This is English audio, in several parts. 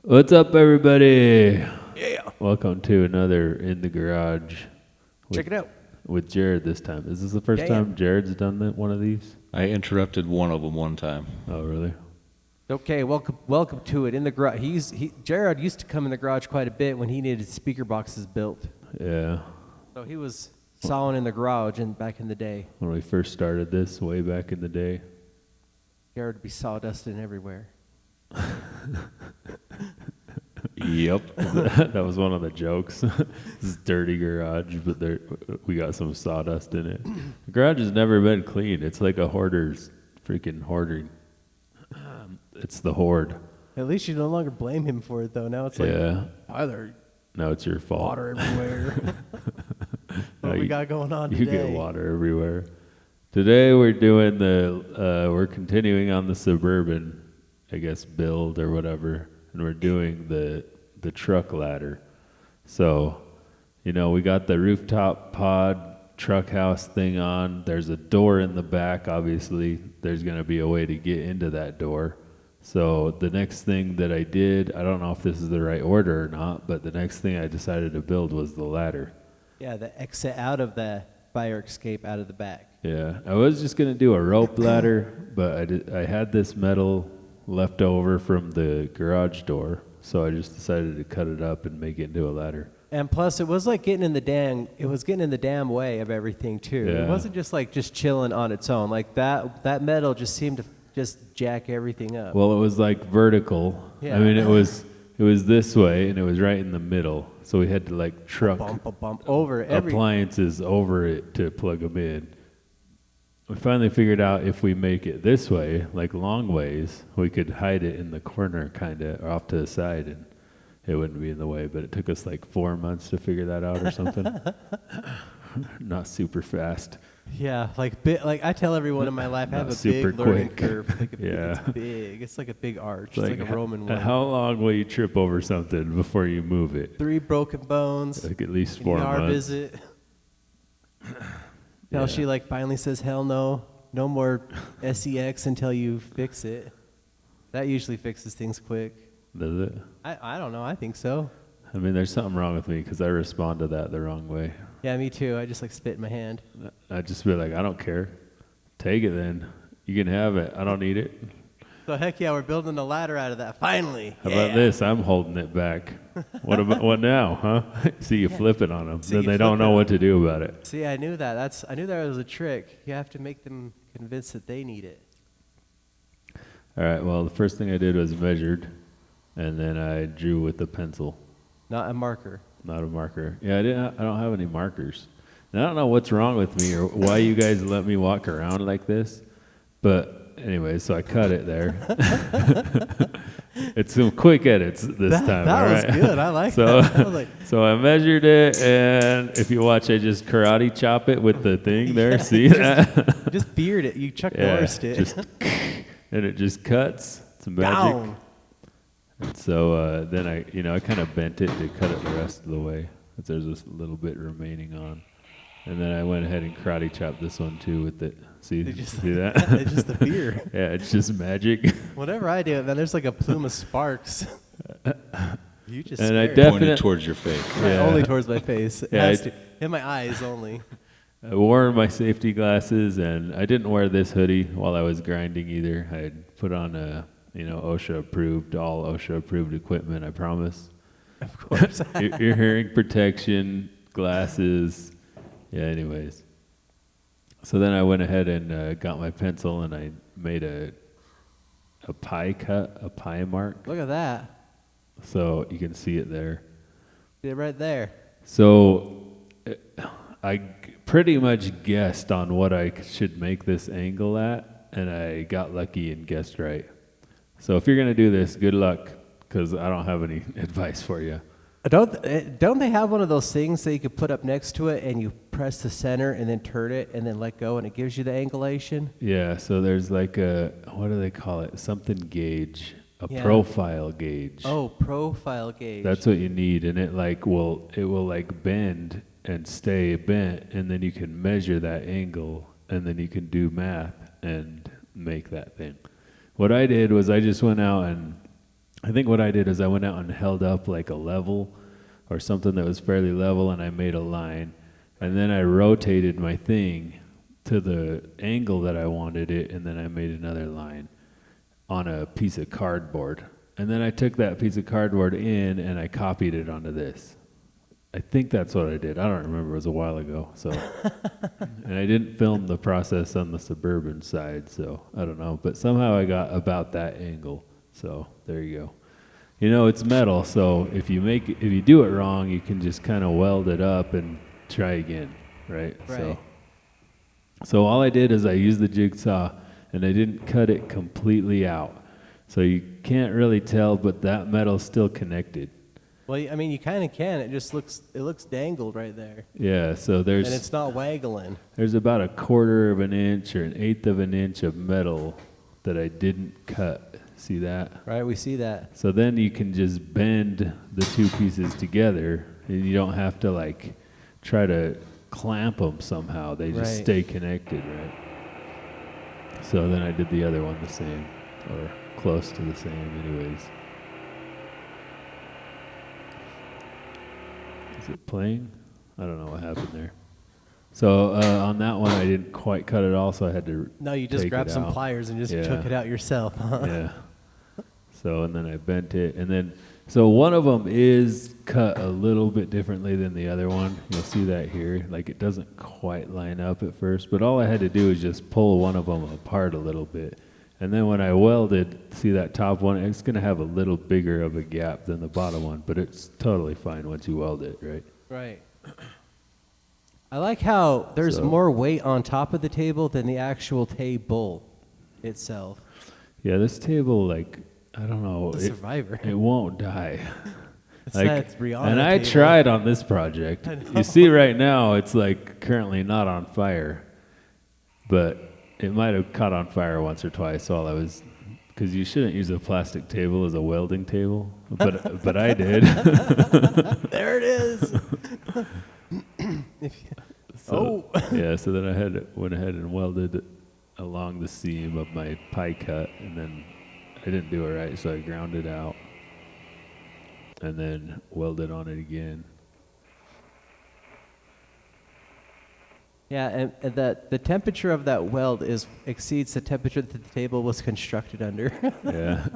What's up, everybody? Yeah. Welcome to another In the Garage. Check it out. With Jared this time. Is this the first Yeah. time Jared's done one of these? I interrupted one of them one time. Oh, really? Okay, welcome to it in the garage. Jared used to come in the garage quite a bit when he needed speaker boxes built. Yeah. So he was sawing in the garage back in the day. When we first started this, way back in the day. Jared would be sawdusting everywhere. Yep. That was one of the jokes. This is dirty garage, but we got some sawdust in it. The garage has never been clean. It's like a hoarder's freaking hoarding. It's the hoard. At least you no longer blame him for it, though. Now it's like, either Now it's your fault. water everywhere. What we got going on You today? get water everywhere. Today we're doing we're continuing on the suburban, I guess, build or whatever, and we're doing the truck ladder. So, we got the rooftop pod truck house thing on. There's a door in the back, obviously. There's going to be a way to get into that door. So the next thing that I did, I don't know if this is the right order or not, but the next thing I decided to build was the ladder. Yeah, the exit out of the fire escape out of the back. Yeah, I was just going to do a rope ladder, but I had this metal left over from the garage door, so I just decided to cut it up and make it into a ladder. And plus, it was like getting in the damn way of everything too. Yeah. It wasn't just chilling on its own. Like that metal just seemed to just jack everything up. Well, it was like vertical. Yeah. I mean, it was this way, and it was right in the middle, so we had to like truck bump over every. appliances over it to plug them in. We finally figured out if we make it this way, like long ways, we could hide it in the corner kind of off to the side, and it wouldn't be in the way. But it took us like 4 months to figure that out or something. Not super fast. Yeah, like I tell everyone in my life, I have a super big learning quick. curve. Like Yeah. It's big. It's like a big arch. It's like a Roman one. How long will you trip over something before you move it? 3 broken bones. Like at least 4 ER months. visit. Now Yeah. she finally says, "Hell no, no more sex until you fix it." That usually fixes things quick. Does it? I don't know. I think so. I mean, there's something wrong with me because I respond to that the wrong way. Yeah, me too. I just spit in my hand. I just be like, I don't care. Take it then. You can have it. I don't need it. So heck yeah, we're building a ladder out of that. Finally. How about this? I'm holding it back. What now, huh? See you flip it on them. See Then you they don't flip know it. what to do about it. See, I knew that. I knew that was a trick. You have to make them convinced that they need it. All right, well, the first thing I did was measured, and then I drew with a pencil, Not a marker. not a marker. Yeah, I don't have any markers. And I don't know what's wrong with me or why you guys let me walk around like this, but anyway, so I cut it there. It's some quick edits this time. That all was right? good. I like So, that. I was like, so I measured it, and if you watch, I just karate chop it with the thing there. Yeah, See that? you just beard it. You Chuck Yeah, Norris it. just and it just cuts. It's magic. Down. And so then I kind of bent it to cut it the rest of the way. But there's this little bit remaining on. And then I went ahead and karate chopped this one too with it. See that? It's just the beard. Yeah, it's just magic. Whenever I do it, man, there's like a plume of sparks. You just And I scared. Pointed towards your face. Right, Yeah. only towards my face. It Yeah, has to. In my eyes only. I wore my safety glasses, and I didn't wear this hoodie while I was grinding either. I had put on OSHA approved, all OSHA approved equipment, I promise. Of course. Ear hearing protection, glasses. Yeah, anyways. So then I went ahead and got my pencil, and I made a pie cut, a pie mark. Look at that. So you can see it there. See it right there. So I pretty much guessed on what I should make this angle at, and I got lucky and guessed right. So if you're going to do this, good luck, because I don't have any advice for you. Don't they have one of those things that you could put up next to it and you press the center and then turn it and then let go and it gives you the angulation? Yeah, so there's like what do they call it? Something gauge, a Yeah. profile gauge. Oh, profile gauge. That's what you need, and it will bend and stay bent, and then you can measure that angle, and then you can do math and make that thing. What I did was I just went out and I think what I did is I went out and held up like a level or something that was fairly level, and I made a line, and then I rotated my thing to the angle that I wanted it, and then I made another line on a piece of cardboard. And then I took that piece of cardboard in and I copied it onto this. I think that's what I did. I don't remember. It was a while ago. So, and I didn't film the process on the Suburban side, so I don't know. But somehow I got about that angle. So there you go. You know, it's metal, so if you do it wrong, you can just kind of weld it up and try again, right? Right. So all I did is I used the jigsaw, and I didn't cut it completely out. So you can't really tell, but that metal's still connected. Well, I mean, you kind of can. It looks dangled right there. Yeah, so And it's not waggling. there's about 1/4 of an inch or 1/8 of an inch of metal that I didn't cut. See that? Right, we see that. So then you can just bend the two pieces together, and you don't have to like try to clamp them somehow. They just Right. stay connected, right? So then I did the other one the same, or close to the same anyways. Is it playing? I don't know what happened there. So on that one, I didn't quite cut it all, so I had to No, you just take grabbed it some out. pliers and just Yeah. took it out yourself. Yeah. So, and then I bent it, and then, so one of them is cut a little bit differently than the other one. You'll see that here. Like, it doesn't quite line up at first, but all I had to do is just pull one of them apart a little bit. And then when I welded, see that top one, it's going to have a little bigger of a gap than the bottom one, but it's totally fine once you weld it, right? Right. I like how there's So- more weight on top of the table than the actual table itself. Yeah, this table, like, I don't know. The Survivor. It won't die. It's that Rihanna and I table. tried on this project. I know. You see right now, it's like currently not on fire, but it might have caught on fire once or twice while I was, because you shouldn't use a plastic table as a welding table, but I did. There it is. So, yeah, so then I went ahead and welded along the seam of my pie cut, and then I didn't do it right, so I ground it out and then welded on it again. Yeah, and the temperature of that weld exceeds the temperature that the table was constructed under. Yeah.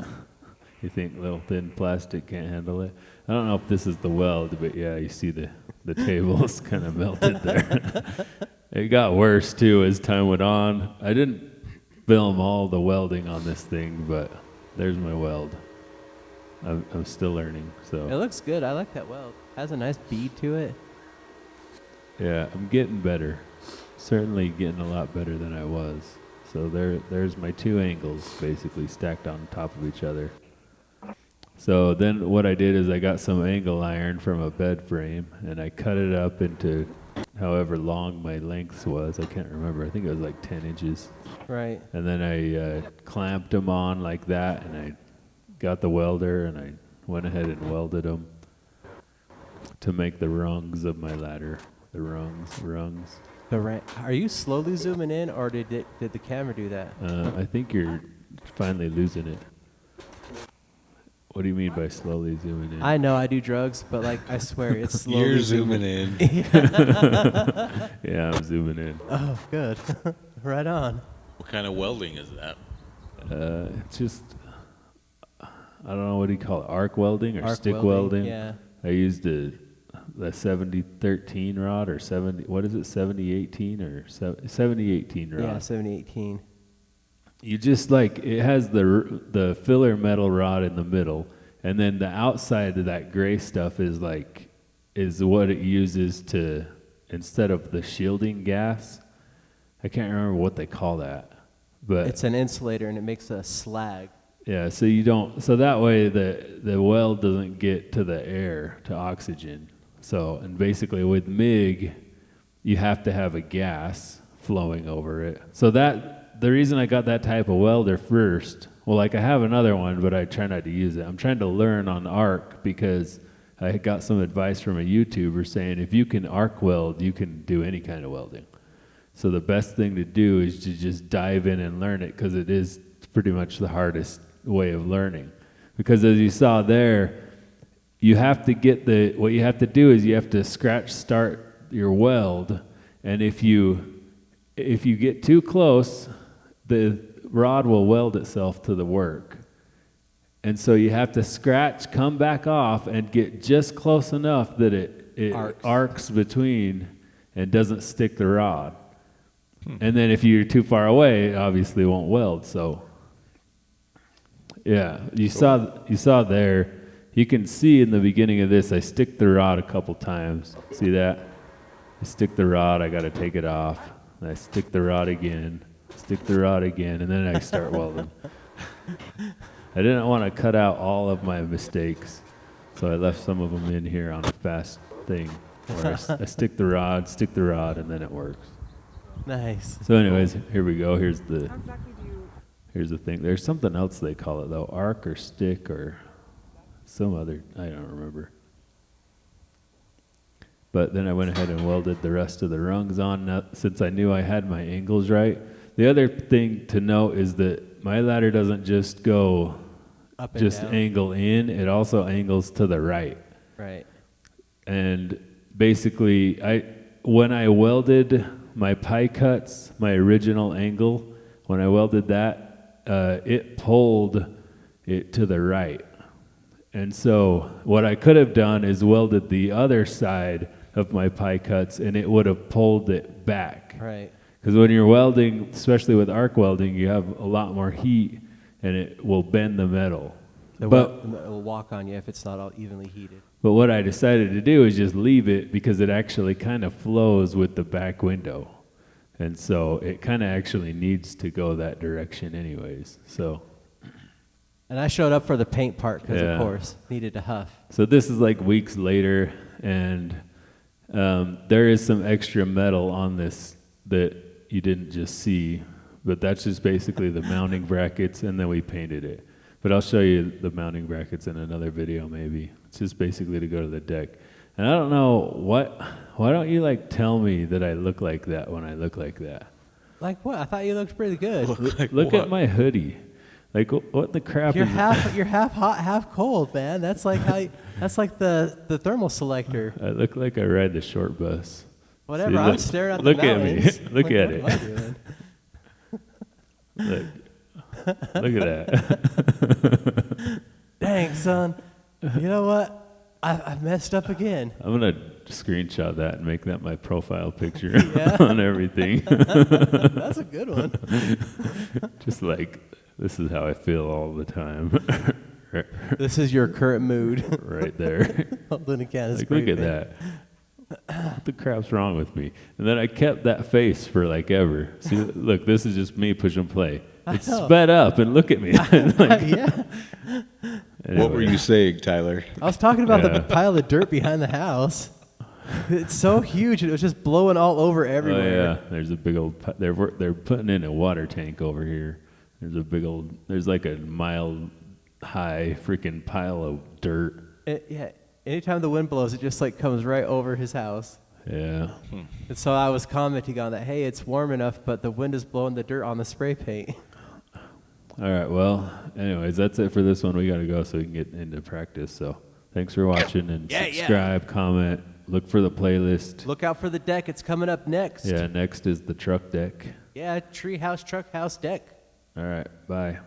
You think little thin plastic can't handle it? I don't know if this is the weld, but yeah, you see the table's kind of melted there. It got worse too as time went on. I didn't film all the welding on this thing, but there's my weld. I'm still learning, It so looks good. I like that weld. Has a nice bead to it. yeah, I'm getting better. Certainly getting a lot better than I was. So there's my two angles basically stacked on top of each other. So then what I did is I got some angle iron from a bed frame, and I cut it up into however long my length was. I can't remember. I think it was like 10 inches. Right. And then I clamped them on like that, and I got the welder, and I went ahead and welded them to make the rungs of my ladder. The rungs. Are you slowly zooming in, or did the camera do that? I think you're finally losing it. What do you mean by slowly zooming in? I know I do drugs, but like I swear it's slowly You're zooming in. Yeah, I'm zooming in. Oh, good. Right on. What kind of welding is that? It's just, I don't know, what do you call it, arc welding or Arc stick welding? Yeah. I used the 7013 rod or 7018 or 7018 rod. Yeah, 7018. You just like, it has the filler metal rod in the middle, and then the outside of that gray stuff is what it uses to, instead of the shielding gas, I can't remember what they call that, but It's an insulator and it makes a slag. yeah, so that way the weld doesn't get to the air, to oxygen. So, and basically with MIG, you have to have a gas flowing over it. So the reason I got that type of welder first, well, like I have another one, but I try not to use it. I'm trying to learn on arc because I got some advice from a YouTuber saying if you can arc weld, you can do any kind of welding. So the best thing to do is to just dive in and learn it, because it is pretty much the hardest way of learning. because as you saw there, you have to get what you have to do is you have to scratch start your weld, and if you get too close, the rod will weld itself to the work. And so you have to scratch, come back off, and get just close enough that it arcs between and doesn't stick the rod. And then if you're too far away, it obviously won't weld. So yeah, you saw there, you can see in the beginning of this, I stick the rod a couple times. See that? I stick the rod, I got to take it off. And I stick the rod again, and then I start welding. I didn't want to cut out all of my mistakes, so I left some of them in here on a fast thing, where I stick the rod, and then it works. Nice. So anyways, here we go. Here's the How exactly do you? Here's the thing. There's something else they call it, though. Arc or stick or some other, I don't remember. But then I went ahead and welded the rest of the rungs on since I knew I had my angles right. The other thing to note is that my ladder doesn't just go Up and just down. angle in. It also angles to the right. Right. And basically, when I welded my pie cuts, my original angle, when I welded that, it pulled it to the right. And so what I could have done is welded the other side of my pie cuts, and it would have pulled it back. Right. Because when you're welding, especially with arc welding, you have a lot more heat, and it will bend the metal. It But will walk on you if it's not all evenly heated. But what I decided to do is just leave it because it actually kind of flows with the back window. And so it kind of actually needs to go that direction anyways. So And I showed up for the paint part because, Yeah. of course, needed to huff. this is like weeks later, and there is some extra metal on this that you didn't just see, but that's just basically the mounting brackets, and then we painted it. But I'll show you the mounting brackets in another video maybe. It's just basically to go to the deck. And I don't know, why don't you like tell me that I look like that when I look like that? Like what? I thought you looked pretty good. Look at my hoodie. Like what the crap You're is half hot, half cold, man. That's like that's like the thermal selector. I look like I ride the short bus. Whatever. See, I'm look- staring at look the at me. mountains. Look Like, at what it. am I doing? Look at that. Dang, son. You know what? I've messed up again. I'm going to screenshot that and make that my profile picture Yeah. on everything. That's a good one. Just like, this is how I feel all the time. This is your current mood. Right there. Holding a can of Like, spray look at paint. that. What the crap's wrong with me? And then I kept that face for like ever. See, look, this is just me pushing play. It's know. sped up and look at me. Like, Yeah. What were anyway. you saying, Tyler? I was talking about Yeah. the pile of dirt behind the house. It's so huge, and it was just blowing all over Oh everywhere. yeah, there's a big old. They're putting in a water tank over here. There's a big old. There's like a mile high freaking pile of dirt. Yeah. Anytime the wind blows, it just like comes right over his house. Yeah. And so I was commenting on that. Hey, it's warm enough, but the wind is blowing the dirt on the spray paint. All right. Well, anyways, that's it for this one. We got to go so we can get into practice. So thanks for watching and Yeah. subscribe, comment, look for the playlist. Look out for the deck. It's coming up next. Yeah. Next is the truck deck. Yeah, tree house, truck house deck. All right. Bye.